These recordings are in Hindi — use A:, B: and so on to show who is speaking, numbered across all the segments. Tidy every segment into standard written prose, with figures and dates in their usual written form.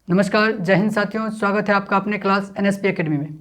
A: नमस्कार, जय हिंद साथियों। स्वागत है आपका अपने क्लास एनएसपी एकेडमी में।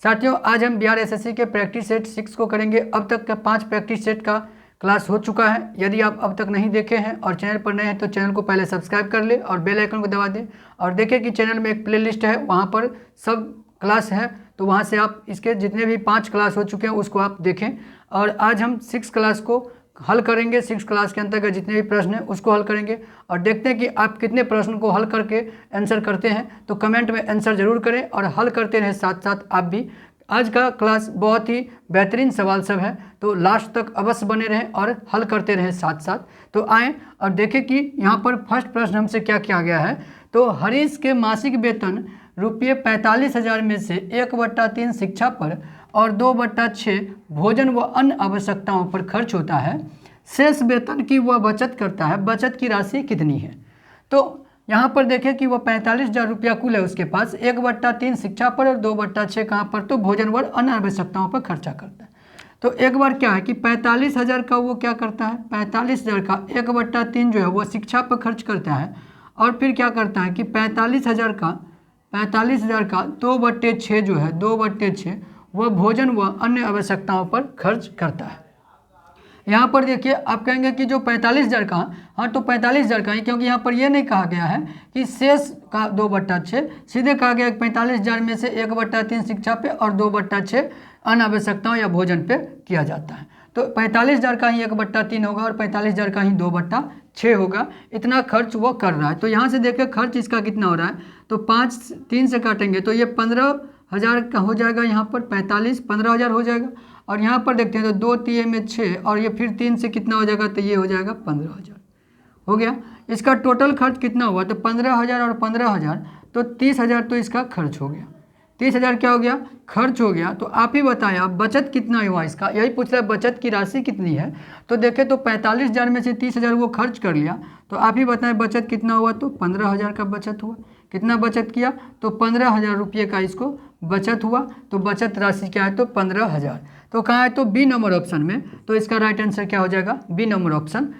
A: साथियों, आज हम बिहार एसएससी के प्रैक्टिस सेट 6 को करेंगे। अब तक का 5 प्रैक्टिस सेट का क्लास हो चुका है। यदि आप अब तक नहीं देखे हैं और चैनल पर नए हैं तो चैनल को पहले सब्सक्राइब कर ले और बेल आइकन को दबा दें और देखें कि चैनल में एक प्लेलिस्ट है, वहाँ पर सब क्लास है, तो वहाँ से आप इसके जितने भी 5 क्लास हो चुके हैं उसको आप देखें। और आज हम 6 क्लास को हल करेंगे। 6 क्लास के अंतर्गत जितने भी प्रश्न हैं उसको हल करेंगे और देखते हैं कि आप कितने प्रश्न को हल करके आंसर करते हैं। तो कमेंट में आंसर जरूर करें और हल करते रहें साथ साथ आप भी। आज का क्लास बहुत ही बेहतरीन सवाल सब है, तो लास्ट तक अवश्य बने रहें और हल करते रहें साथ साथ। तो आएँ और देखें कि यहाँ पर फर्स्ट प्रश्न हमसे क्या किया गया है। तो हरीश के मासिक वेतन रुपये 45,000 में से 1/3 शिक्षा पर और 2/6 भोजन व अन्य आवश्यकताओं पर खर्च होता है। शेष वेतन की वह बचत करता है, बचत की राशि कितनी है। तो यहाँ पर देखें कि वह 45,000 रुपया कुल है उसके पास, 1/3 शिक्षा पर और 2/6 कहाँ पर, तो भोजन व अन्य आवश्यकताओं पर खर्चा करता है। तो एक बार क्या है कि 45,000 का वो क्या करता है, 45,000 का 1/3 जो है वो शिक्षा पर खर्च करता है और फिर क्या करता है कि 45,000 का 2/6 जो है 2/6 वह भोजन व अन्य आवश्यकताओं पर खर्च करता है। यहाँ पर देखिए आप कहेंगे कि जो 45,000 का, हाँ तो 45,000 का ही, क्योंकि यहाँ पर यह नहीं कहा गया है कि शेष का 2/6, सीधे कहा गया कि 45,000 में से 1/3 शिक्षा पे और 2/6 अन्य आवश्यकताओं या भोजन पे किया जाता है। तो 45,000 का ही 1/3 होगा और 45,000 का ही 2/6 होगा। इतना खर्च वो कर रहा है। तो यहाँ से देखिए खर्च इसका कितना हो रहा है, तो 5 3 से काटेंगे तो ये 15,000 का हो जाएगा। यहाँ पर 15,000 हो जाएगा और यहाँ पर देखते हैं तो 2 3 में 6 और ये फिर 3 से कितना हो जाएगा, तो ये हो जाएगा 15,000 हो गया। इसका टोटल खर्च कितना हुआ, तो 15,000 और 15,000 तो 30,000 तो इसका खर्च हो गया। 30,000 क्या हो गया, खर्च हो गया। तो आप ही बताएं आप बचत कितना हुआ इसका, यही पूछ रहा है बचत की राशि कितनी है। तो देखें तो 45,000 में से 30,000 वो खर्च कर लिया, तो आप ही बताएं बचत कितना हुआ। तो 15,000 का बचत हुआ। कितना बचत किया, तो 15,000 रुपये का इसको बचत हुआ। तो बचत राशि क्या है, तो 15,000। तो कहाँ है, तो बी नंबर ऑप्शन में। तो इसका राइट आंसर क्या हो जाएगा, बी नंबर ऑप्शन।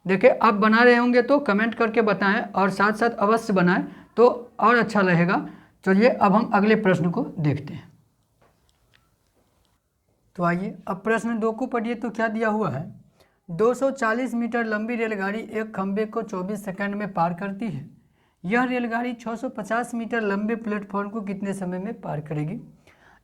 A: देखिए आप बना रहे होंगे तो कमेंट करके बताएं और साथ साथ अवश्य बनाएं तो और अच्छा रहेगा। चलिए अब हम अगले प्रश्न को देखते हैं। तो आइए अब प्रश्न 2 को पढ़िए। तो क्या दिया हुआ है, 240 मीटर लंबी रेलगाड़ी एक खंभे को 24 सेकंड में पार करती है। यह रेलगाड़ी 650 मीटर लंबे प्लेटफॉर्म को कितने समय में पार करेगी।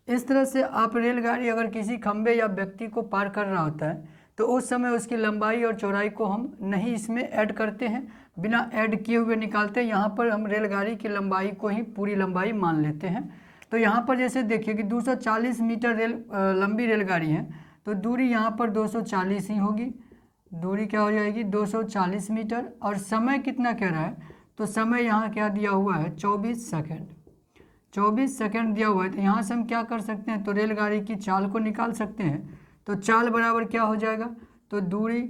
A: इस तरह से आप रेलगाड़ी अगर किसी खंभे या व्यक्ति को पार कर रहा होता है तो उस समय उसकी लंबाई और चौड़ाई को हम नहीं इसमें ऐड करते हैं, बिना ऐड किए हुए निकालते हैं। यहाँ पर हम रेलगाड़ी की लंबाई को ही पूरी लंबाई मान लेते हैं। तो यहाँ पर जैसे देखिए कि 240 मीटर लंबी रेलगाड़ी है, तो दूरी यहाँ पर 240 ही होगी। दूरी क्या हो जाएगी, 240 मीटर। और समय कितना कह रहा है, तो समय यहाँ क्या दिया हुआ है, 24 सेकेंड। 24 सेकेंड दिया हुआ है। तो यहाँ से हम क्या कर सकते हैं, तो रेलगाड़ी की चाल को निकाल सकते हैं। तो चाल बराबर क्या हो जाएगा, तो दूरी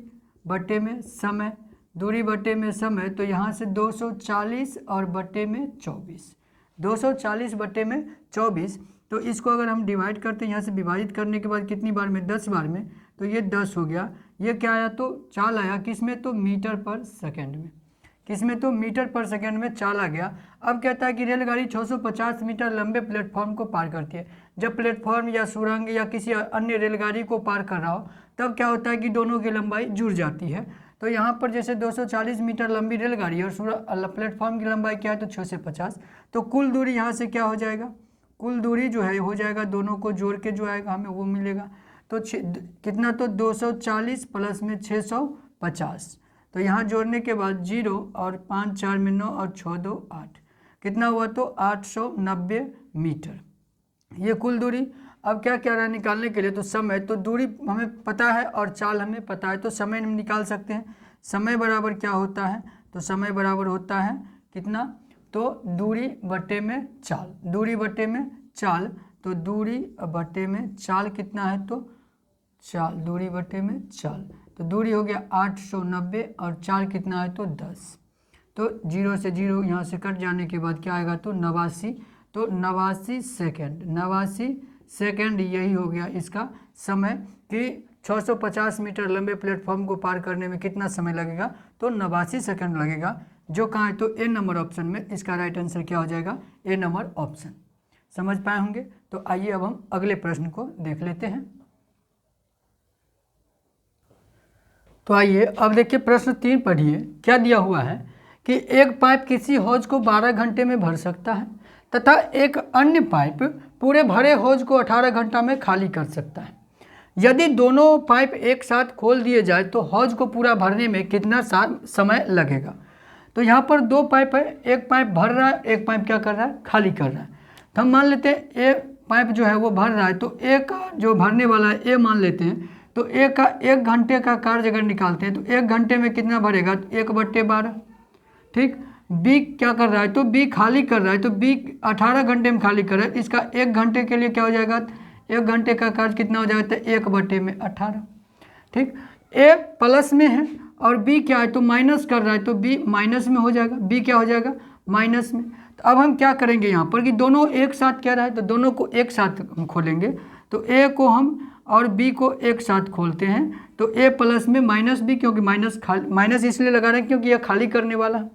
A: बटे में समय, दूरी बटे में समय। तो यहाँ से 240 और बटे में 24, 240 बटे में 24। तो इसको अगर हम डिवाइड करते हैं, यहाँ से विभाजित करने के बाद कितनी बार में, 10 बार में, तो ये 10 हो गया। ये क्या आया, तो चाल आया किस में, तो मीटर पर सेकेंड में। किसमें, तो मीटर पर सेकंड में चाल आ गया। अब कहता है कि रेलगाड़ी 650 मीटर लंबे प्लेटफॉर्म को पार करती है। जब प्लेटफॉर्म या सुरंग या किसी अन्य रेलगाड़ी को पार कर रहा हो तब क्या होता है कि दोनों की लंबाई जुड़ जाती है। तो यहाँ पर जैसे 240 मीटर लंबी रेलगाड़ी और प्लेटफॉर्म की लंबाई क्या है, तो 650। तो कुल दूरी यहाँ से क्या हो जाएगा, कुल दूरी जो है हो जाएगा, दोनों को जोड़ के जो आएगा हमें वो मिलेगा। तो कितना, तो 240 प्लस में 650। तो यहाँ जोड़ने के बाद 0 और 5 4 में 9 और 6 2 8, कितना हुआ, तो 890 मीटर ये कुल दूरी। अब क्या क्या रहा है निकालने के लिए, तो समय, तो दूरी हमें पता है और चाल हमें पता है, तो समय हम निकाल सकते हैं। समय बराबर क्या होता है, तो समय बराबर होता है कितना, तो दूरी बटे में चाल, दूरी बटे में चाल। तो दूरी बटे में चाल कितना है, तो चाल, दूरी बटे में चाल। तो दूरी हो गया 890 और चाल कितना है, तो 10। तो 0 से 0 यहाँ से कट जाने के बाद क्या आएगा, तो 89। तो 89 सेकेंड, 89 सेकेंड यही हो गया इसका समय कि 650 मीटर लंबे प्लेटफॉर्म को पार करने में कितना समय लगेगा, तो 89 सेकेंड लगेगा। जो कहाँ है, तो ए नंबर ऑप्शन में इसका राइट आंसर क्या हो जाएगा, ए नंबर ऑप्शन। समझ पाए होंगे। तो आइए अब हम अगले प्रश्न को देख लेते हैं। तो आइए अब देखिए प्रश्न 3 पढ़िए। क्या दिया हुआ है कि एक पाइप किसी हौज को 12 घंटे में भर सकता है तथा एक अन्य पाइप पूरे भरे हौज को 18 घंटा में खाली कर सकता है। यदि दोनों पाइप एक साथ खोल दिए जाए तो हौज को पूरा भरने में कितना समय लगेगा। तो यहाँ पर 2 पाइप है, एक पाइप भर रहा है, एक पाइप क्या कर रहा है, खाली कर रहा है। तो हम मान लेते हैं एक पाइप जो है वो भर रहा है, तो ए का जो भरने वाला है ए मान लेते हैं। तो ए का 1 घंटे का कार्य अगर निकालते हैं तो 1 घंटे में कितना भरेगा, 1/12। ठीक। बी क्या कर रहा है, तो बी खाली कर रहा है, तो बी 18 घंटे में खाली कर रहा है। इसका 1 घंटे के लिए क्या हो जाएगा, 1 घंटे का कार्य कितना हो जाएगा, 1/18। ठीक। ए प्लस में है और बी क्या है, तो माइनस कर रहा है, तो बी माइनस में हो जाएगा, बी क्या हो जाएगा, माइनस में। तो अब हम क्या करेंगे यहाँ पर कि दोनों एक साथ क्या रहा है, तो दोनों को एक साथ हम खोलेंगे। तो ए को हम और बी को एक साथ खोलते हैं, तो ए प्लस में माइनस बी, क्योंकि माइनस इसलिए लगा रहे हैं क्योंकि यह खाली करने वाला है।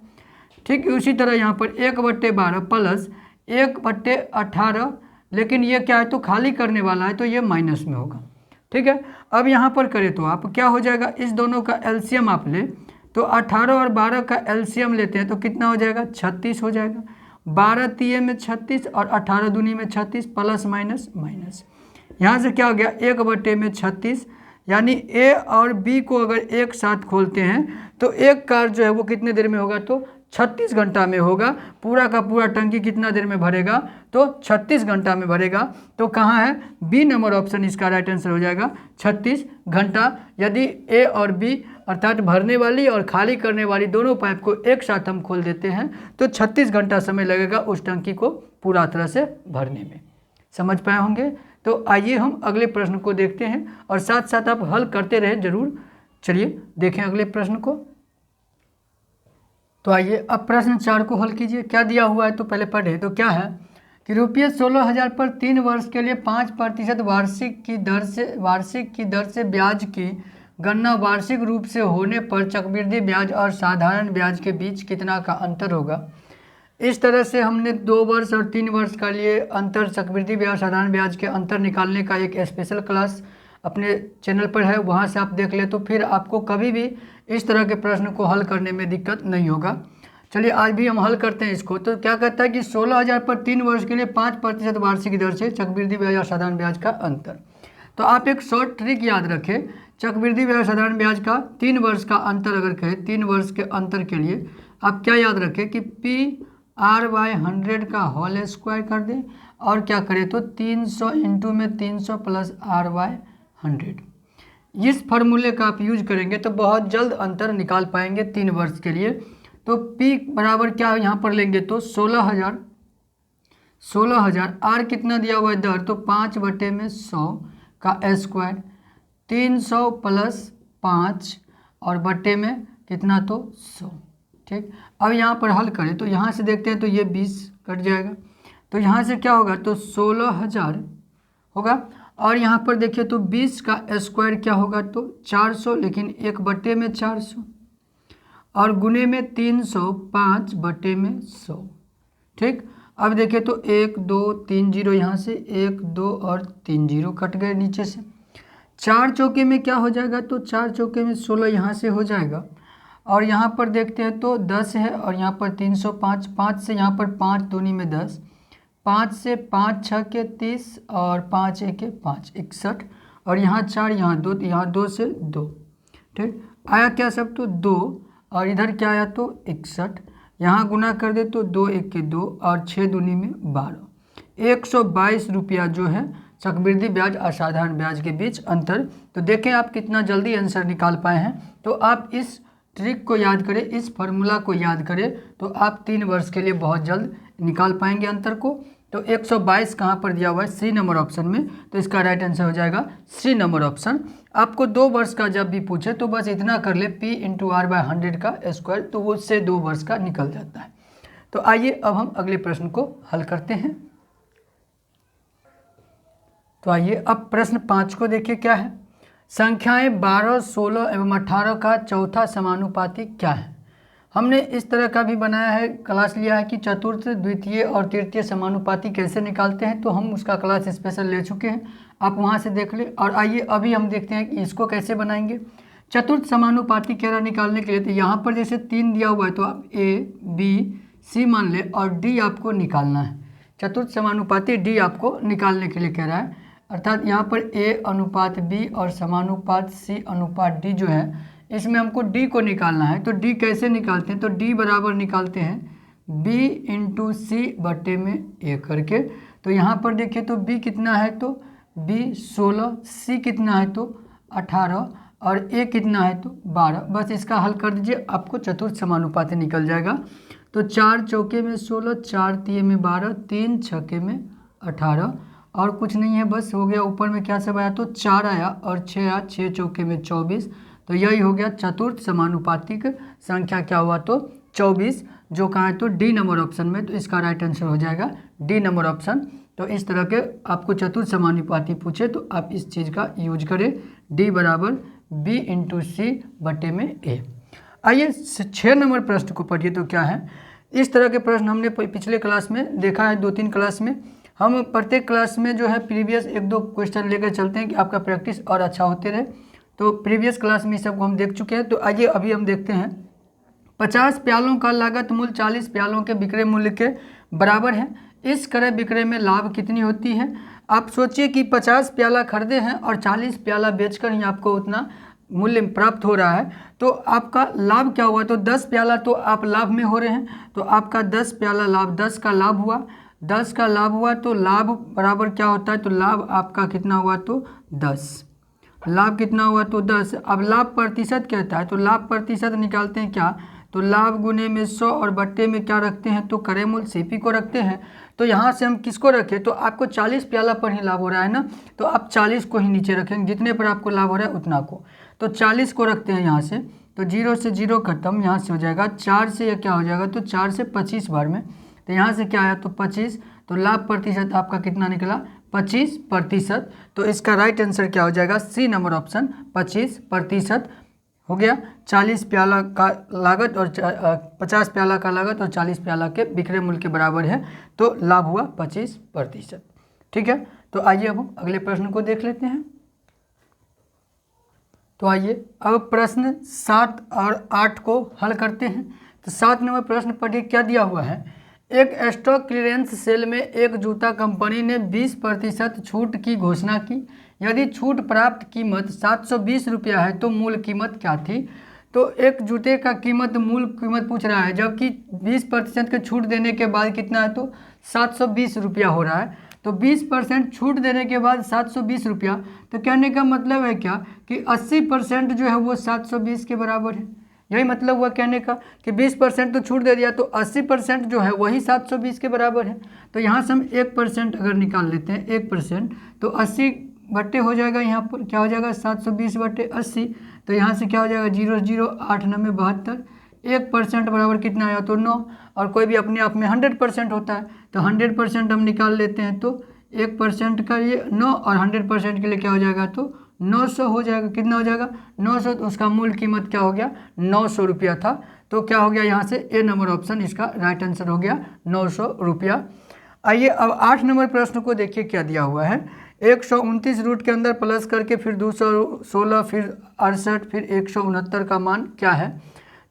A: ठीक। उसी तरह यहाँ पर 1/12 प्लस 1/18, लेकिन ये क्या है, तो खाली करने वाला है, तो ये माइनस में होगा। ठीक है। अब यहाँ पर करें तो आप क्या हो जाएगा, इस दोनों का एलसीएम आप ले, तो 18 और 12 का एलसीएम लेते हैं तो कितना हो जाएगा, 36 हो जाएगा। 12 तिये में 36 और 18 दूनी में 36, प्लस माइनस माइनस। यहाँ से क्या हो गया, 1/36, यानी ए और बी को अगर एक साथ खोलते हैं तो एक कार्य जो है वो कितने देर में होगा, तो 36 घंटा में होगा। पूरा का पूरा टंकी कितना देर में भरेगा, तो 36 घंटा में भरेगा। तो कहाँ है, बी नंबर ऑप्शन इसका राइट आंसर हो जाएगा, 36 घंटा। यदि ए और बी अर्थात भरने वाली और खाली करने वाली दोनों पाइप को एक साथ हम खोल देते हैं तो 36 घंटा समय लगेगा उस टंकी को पूरा तरह से भरने में। समझ पाए होंगे। तो आइए हम अगले प्रश्न को देखते हैं और साथ साथ आप हल करते रहें जरूर। चलिए देखें अगले प्रश्न को। तो आइए अब प्रश्न 4 को हल कीजिए। क्या दिया हुआ है, तो पहले पढ़े। तो क्या है कि ₹16,000 पर 3 वर्ष के लिए 5% वार्षिक की दर से ब्याज की गणना वार्षिक रूप से होने पर चक्रवृद्धि ब्याज और साधारण ब्याज के बीच कितना का अंतर होगा। इस तरह से हमने 2 वर्ष और 3 वर्ष का लिए अंतर, चक्रवृद्धि ब्याज साधारण ब्याज के अंतर निकालने का एक स्पेशल क्लास अपने चैनल पर है, वहाँ से आप देख ले, तो फिर आपको कभी भी इस तरह के प्रश्न को हल करने में दिक्कत नहीं होगा। चलिए आज भी हम हल करते हैं इसको। तो क्या कहता है कि 16,000 पर 3 वर्ष के लिए 5% वार्षिक दर से चक्रवृद्धि ब्याज और साधारण ब्याज का अंतर। तो आप एक शॉर्ट ट्रिक याद रखें, चक्रवृद्धि ब्याज साधारण ब्याज का 3 वर्ष का अंतर अगर कहें, 3 वर्ष के अंतर के लिए आप क्या याद रखें कि PR/100 का होल स्क्वायर कर दें और क्या करें, तो 300 इंटू में 300 प्लस R/100। इस फार्मूले का आप यूज करेंगे तो बहुत जल्द अंतर निकाल पाएंगे 3 वर्ष के लिए। तो P बराबर क्या यहाँ पर लेंगे, तो 16,000 R कितना दिया हुआ है दर, तो 5/100 का स्क्वायर, 300 प्लस 5 और बटे में कितना, तो 100। ठीक। अब यहाँ पर हल करें तो यहाँ से देखते हैं तो ये 20 कट जाएगा, तो यहाँ से क्या होगा, तो 16,000 होगा। और यहाँ पर देखिए तो 20 का स्क्वायर क्या होगा, तो 400, लेकिन 1/400 और गुने में 300, 5/100। ठीक। अब देखिए तो 1 2 3 0, यहाँ से 1 2 और 3 0 कट गए नीचे से। 4 चौके में क्या हो जाएगा, तो 4 चौके में 16 यहाँ से हो जाएगा। और यहाँ पर देखते हैं तो 10 है और यहाँ पर 305, 5 से यहाँ पर 5 दूनी में 10, 5 से 5 6 के 30 और 5 1 के 5 61 और यहाँ 4 यहाँ 2, यहाँ 2 से 2। ठीक। आया क्या सब, तो 2 और इधर क्या आया, तो 61। यहाँ गुना कर दे तो 2 1 के 2 और 6 दूनी में 12। 122 रुपया जो है चक्रवृद्धि ब्याज और साधारण ब्याज के बीच अंतर। तो देखें आप कितना जल्दी आंसर निकाल पाए हैं। तो आप इस ट्रिक को याद करें, इस फार्मूला को याद करें, तो आप 3 वर्ष के लिए बहुत जल्द निकाल पाएंगे अंतर को। तो 122 कहाँ पर दिया हुआ है, सी नंबर ऑप्शन में, तो इसका राइट आंसर हो जाएगा सी नंबर ऑप्शन। आपको 2 वर्ष का जब भी पूछे तो बस इतना कर ले, P × R/100 का स्क्वायर, तो वो उससे 2 वर्ष का निकल जाता है। तो आइए अब हम अगले प्रश्न को हल करते हैं। तो आइए अब प्रश्न 5 को देखिए। क्या है, संख्याएं 12, 16 एवं 18 का चौथा समानुपाती क्या है। हमने इस तरह का भी बनाया है, क्लास लिया है कि चतुर्थ, द्वितीय और तृतीय समानुपाती कैसे निकालते हैं, तो हम उसका क्लास स्पेशल ले चुके हैं, आप वहां से देख लें। और आइए अभी हम देखते हैं कि इसको कैसे बनाएंगे। चतुर्थ समानुपाती क्या निकालने के लिए, तो यहाँ पर जैसे 3 दिया हुआ है तो आप A, B, C मान ले और D आपको निकालना है। चतुर्थ समानुपाती D आपको निकालने के लिए कह रहा है, अर्थात यहाँ पर A अनुपात B और समानुपात C अनुपात D जो है, इसमें हमको D को निकालना है। तो D कैसे निकालते हैं, तो D बराबर निकालते हैं B इंटू C बटे में A करके। तो यहाँ पर देखिए तो B कितना है, तो B 16, C कितना है तो 18 और A कितना है तो 12। बस इसका हल कर दीजिए, आपको चतुर्थ समानुपाती निकल जाएगा। तो 4 चौके में 16, 4 तिये में 12, 3 छक्के में 18 और कुछ नहीं है, बस हो गया। ऊपर में क्या सब आया, तो 4 आया और 6 आया, 6 चौके में 24। तो यही हो गया चतुर्थ समानुपातिक संख्या क्या हुआ, तो 24, जो कहाँ है तो डी नंबर ऑप्शन में। तो इसका राइट आंसर हो जाएगा डी नंबर ऑप्शन। तो इस तरह के आपको चतुर्थ समानुपाती पूछे तो आप इस चीज़ का यूज करें, डी बराबर B इंटू सी बटे में A। आइए 6 नंबर प्रश्न को पढ़िए तो क्या है। इस तरह के प्रश्न हमने पिछले क्लास में देखा है, 2-3 क्लास में। हम प्रत्येक क्लास में जो है प्रीवियस 1-2 क्वेश्चन लेकर चलते हैं कि आपका प्रैक्टिस और अच्छा होते रहे। तो प्रीवियस क्लास में सबको हम देख चुके हैं। तो आइए अभी हम देखते हैं। 50 प्यालों का लागत मूल्य 40 प्यालों के विक्रय मूल्य के बराबर है। इस क्रय विक्रय में लाभ कितनी होती है। आप सोचिए कि 50 प्याला खरीदे हैं और 40 प्याला बेचकर ही आपको उतना मूल्य प्राप्त हो रहा है, तो आपका लाभ क्या हुआ, तो 10 प्याला तो आप लाभ में हो रहे हैं, तो आपका 10 प्याला लाभ, 10 का लाभ हुआ, 10 का लाभ हुआ तो लाभ बराबर क्या होता है, तो लाभ आपका कितना हुआ, तो 10। लाभ कितना हुआ, तो 10। अब लाभ प्रतिशत कहता है, तो लाभ प्रतिशत निकालते हैं क्या, तो लाभ गुने में 100 और बट्टे में क्या रखते हैं, तो क्रय मूल्य CP को रखते हैं। तो यहाँ से हम किसको रखें, तो आपको 40 प्याला पर ही लाभ हो रहा है ना, तो आप 40 को ही नीचे रखेंगे, जितने पर आपको लाभ हो रहा है उतना को। तो 40 को रखते हैं यहाँ से, तो 0 से 0 खत्म, यहाँ से हो जाएगा 4 से, यह क्या हो जाएगा, तो 4 से 25 बार में, तो यहाँ से क्या आया, तो 25। तो लाभ प्रतिशत आपका कितना निकला, 25%। तो इसका राइट आंसर क्या हो जाएगा, सी नंबर ऑप्शन 25% हो गया। 40 प्याला का लागत और 50 प्याला का लागत और 40 प्याला के विक्रय मूल्य के बराबर है, तो लाभ हुआ 25%। ठीक है, तो आइए अब हम अगले प्रश्न को देख लेते हैं। तो आइए अब प्रश्न 7 और 8 को हल करते हैं। तो 7 नंबर प्रश्न पढ़िए क्या दिया हुआ है। एक स्टॉक क्लियरेंस सेल में एक जूता कंपनी ने 20% छूट की घोषणा की। यदि छूट प्राप्त कीमत 720 रुपया है तो मूल कीमत क्या थी। तो एक जूते का कीमत, मूल कीमत पूछ रहा है, जबकि 20% के छूट देने के बाद कितना है, तो 720 रुपया हो रहा है। तो 20% छूट देने के बाद 720 रुपया, तो कहने का मतलब है क्या कि 80% जो है वो 720 के बराबर है। यही मतलब हुआ कहने का कि 20% तो छूट दे दिया, तो 80% जो है वही 720 के बराबर है। तो यहाँ से हम 1% अगर निकाल लेते हैं, 1%, तो 80 बट्टे हो जाएगा, यहाँ पर क्या हो जाएगा, 720 बट्टे 80। तो यहाँ से क्या हो जाएगा, 0 0 8 9 72। 1% बराबर कितना आया, तो 9। और कोई भी अपने आप में 100% होता है, तो 100% हम निकाल लेते हैं, तो 1% का ये 9 और 100% के लिए क्या हो जाएगा, तो 900 हो जाएगा। कितना हो जाएगा, 900। तो उसका मूल कीमत क्या हो गया, 900 रुपया था। तो क्या हो गया, यहाँ से ए नंबर ऑप्शन इसका राइट आंसर हो गया, 900 रुपया। आइए अब 8 नंबर प्रश्न को देखिए क्या दिया हुआ है। 129 रूट के अंदर प्लस करके फिर 216 फिर 68 फिर 169 का मान क्या है।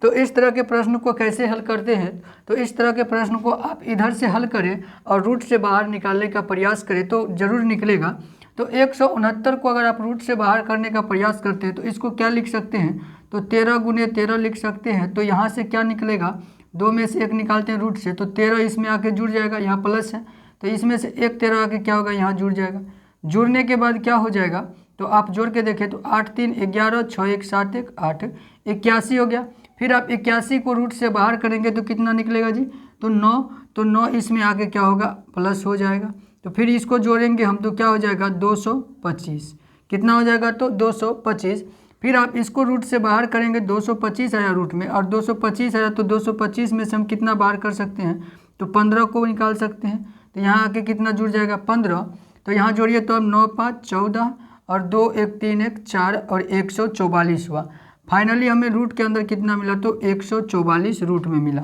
A: तो इस तरह के प्रश्न को कैसे हल करते हैं, तो इस तरह के प्रश्न को आप इधर से हल करें और रूट से बाहर निकालने का प्रयास करें तो ज़रूर निकलेगा। तो 169 को अगर आप रूट से बाहर करने का प्रयास करते हैं तो इसको क्या लिख सकते हैं, तो 13 गुने 13 लिख सकते हैं। तो यहाँ से क्या निकलेगा, 2 में से 1 निकालते हैं रूट से, तो 13 इसमें आके जुड़ जाएगा, यहाँ प्लस है, तो इसमें से 1 13 आके क्या होगा, यहाँ जुड़ जाएगा। जुड़ने के बाद क्या हो जाएगा, तो आप जोड़ के देखें तो 8 3 11 6 1 7 1 8 81 हो गया। फिर आप 81 को रूट से बाहर करेंगे तो कितना निकलेगा जी, तो 9। तो 9 इसमें आके क्या होगा, प्लस हो जाएगा। तो फिर इसको जोड़ेंगे हम तो क्या हो जाएगा, 225। कितना हो जाएगा, तो 225। फिर आप इसको रूट से बाहर करेंगे, 225 आया रूट में, और 225 आया, तो 225 में से हम कितना बाहर कर सकते हैं, तो 15 को निकाल सकते हैं। तो यहाँ आके कितना जुड़ जाएगा, 15। तो यहाँ जोड़िए तो अब 9 5 14 और 2 1 3 1 4 और 144 हुआ। फाइनली हमें रूट के अंदर कितना मिला, तो 144 रूट में मिला।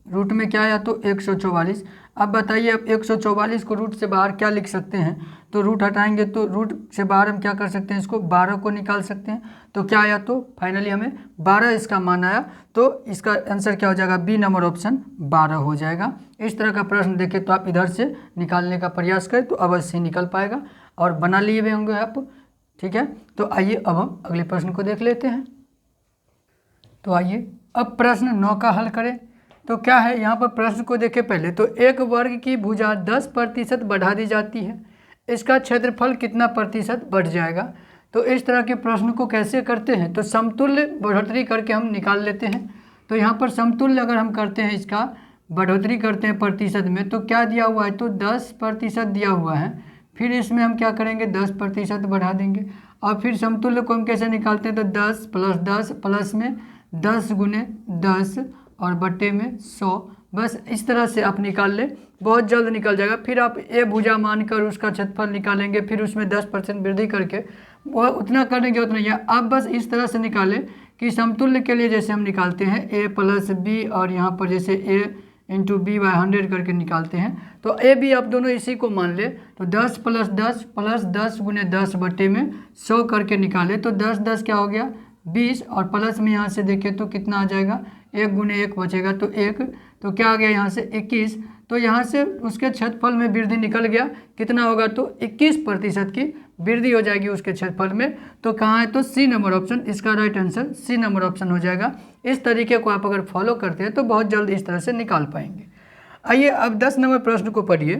A: रूट में क्या आया, तो 144। अब बताइए, अब 144 को रूट से बाहर क्या लिख सकते हैं, तो रूट हटाएंगे तो रूट से बाहर हम क्या कर सकते हैं, इसको 12 को निकाल सकते हैं। तो क्या आया, तो फाइनली हमें 12 इसका मान आया। तो इसका आंसर क्या हो जाएगा, बी नंबर ऑप्शन 12 हो जाएगा। इस तरह का प्रश्न देखें तो आप इधर से निकालने का प्रयास करें तो अवश्य निकल पाएगा और बना लिए हुए होंगे आप। ठीक है, तो आइए अब हम अगले प्रश्न को देख लेते हैं। तो आइए अब प्रश्न 9 का हल करें। तो क्या है यहाँ पर, प्रश्न को देखें पहले। तो एक वर्ग की भुजा 10% बढ़ा दी जाती है, इसका क्षेत्रफल कितना प्रतिशत बढ़ जाएगा। तो इस तरह के प्रश्न को कैसे करते हैं, तो समतुल्य बढ़ोतरी करके हम निकाल लेते हैं। तो यहाँ पर समतुल्य अगर हम करते हैं, इसका बढ़ोतरी करते हैं प्रतिशत में, तो क्या दिया हुआ है, तो 10% दिया हुआ है। फिर इसमें हम क्या करेंगे, 10% बढ़ा देंगे और फिर समतुल्य को हम कैसे निकालते हैं, तो 10 + 10 प्लस में 10 × 10 और बट्टे में 100। बस इस तरह से आप निकाल लें, बहुत जल्द निकल जाएगा। फिर आप ए भुजा मानकर उसका क्षेत्रफल निकालेंगे, फिर उसमें 10% वृद्धि करके वो उतना करने की जरूरत नहीं है। आप बस इस तरह से निकालें कि समतुल्य के लिए जैसे हम निकालते हैं a + b और यहाँ पर जैसे a × b/100 करके निकालते हैं, तो ए बी आप दोनों इसी को मान ले। तो 10 + 10 प्लस 10 × 10 बट्टे में 100 करके निकाले तो 10 10 क्या हो गया, 20 और प्लस में यहाँ से देखें तो कितना आ जाएगा, 1 × 1 बचेगा तो 1, तो क्या आ गया यहाँ से 21। तो यहाँ से उसके क्षेत्रफल में वृद्धि निकल गया, कितना होगा, तो 21% की वृद्धि हो जाएगी उसके क्षेत्रफल में। तो कहाँ है, तो सी नंबर ऑप्शन, इसका right answer c number option हो जाएगा। इस तरीके को आप अगर फॉलो करते हैं तो बहुत जल्द इस तरह से निकाल पाएंगे। आइए अब 10 नंबर प्रश्न को पढ़िए।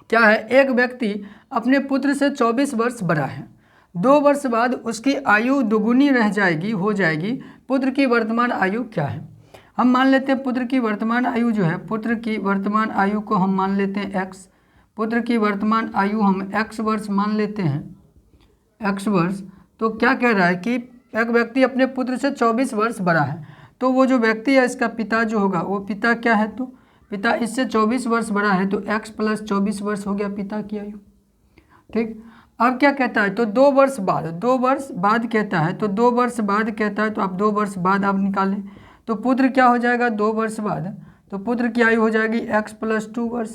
A: क्या है, एक व्यक्ति अपने पुत्र से 24 वर्ष बड़ा है, 2 वर्ष बाद उसकी आयु दोगुनी हो जाएगी। पुत्र की वर्तमान आयु क्या है। हम मान लेते हैं पुत्र की वर्तमान आयु जो है, पुत्र की वर्तमान आयु को हम मान लेते हैं x। पुत्र की वर्तमान आयु हम x वर्ष मान लेते हैं, x वर्ष। तो क्या कह रहा है कि एक व्यक्ति अपने पुत्र से 24 वर्ष बड़ा है, तो वो जो व्यक्ति है इसका पिता जो होगा वो पिता क्या है, तो पिता इससे 24 वर्ष बड़ा है, तो x + 24 वर्ष हो गया पिता की आयु। ठीक, अब क्या कहता है, तो 2 वर्ष बाद कहता है, तो 2 वर्ष बाद कहता है, तो आप 2 वर्ष बाद आप निकालें तो पुत्र क्या हो जाएगा, 2 वर्ष बाद, तो पुत्र की आयु हो जाएगी x + 2 वर्ष।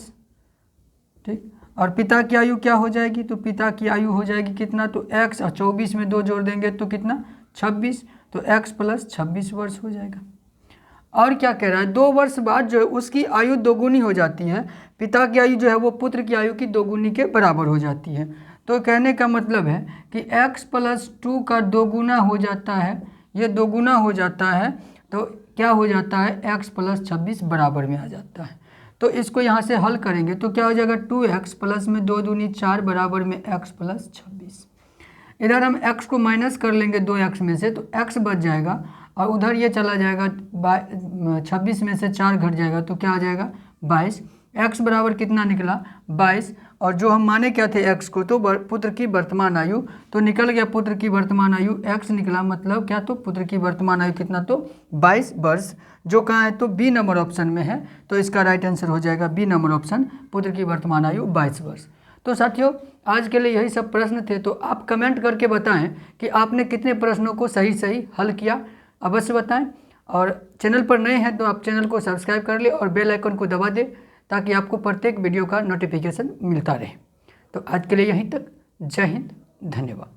A: ठीक, और पिता की आयु क्या हो जाएगी, तो पिता की आयु हो जाएगी कितना, तो x और 24 में 2 जोड़ देंगे तो कितना, 26, तो x + 26 वर्ष हो जाएगा। और क्या कह रहा है, 2 वर्ष बाद जो है उसकी आयु दोगुनी हो जाती है, पिता की आयु जो है वो पुत्र की आयु की दोगुनी के बराबर हो जाती है। तो कहने का मतलब है कि x + 2 का दोगुना हो जाता है, ये दोगुना हो जाता है, तो क्या हो जाता है, x + 26 बराबर में आ जाता है। तो इसको यहाँ से हल करेंगे तो क्या हो जाएगा, 2x प्लस में 2 दूनी 4 बराबर में x + 26। इधर हम x को माइनस कर लेंगे 2x में से, तो x बच जाएगा और उधर ये चला जाएगा, 26 में से 4 घट जाएगा तो क्या आ जाएगा, 22। x बराबर कितना निकला, 22। और जो हम माने क्या थे x को, तो पुत्र की वर्तमान आयु, तो निकल गया पुत्र की वर्तमान आयु x निकला, मतलब क्या, तो पुत्र की वर्तमान आयु कितना, तो 22 वर्ष, जो कहाँ है, तो बी नंबर ऑप्शन में है। तो इसका राइट आंसर हो जाएगा बी नंबर ऑप्शन, पुत्र की वर्तमान आयु 22 वर्ष। तो साथियों आज के लिए यही सब प्रश्न थे। तो आप कमेंट करके बताएं कि आपने कितने प्रश्नों को सही हल किया, अवश्य बताएं। और चैनल पर नए हैं तो आप चैनल को सब्सक्राइब कर ले और बेल आइकन को दबा दें ताकि आपको प्रत्येक वीडियो का नोटिफिकेशन मिलता रहे। तो आज के लिए यहीं तक, जय हिंद, धन्यवाद।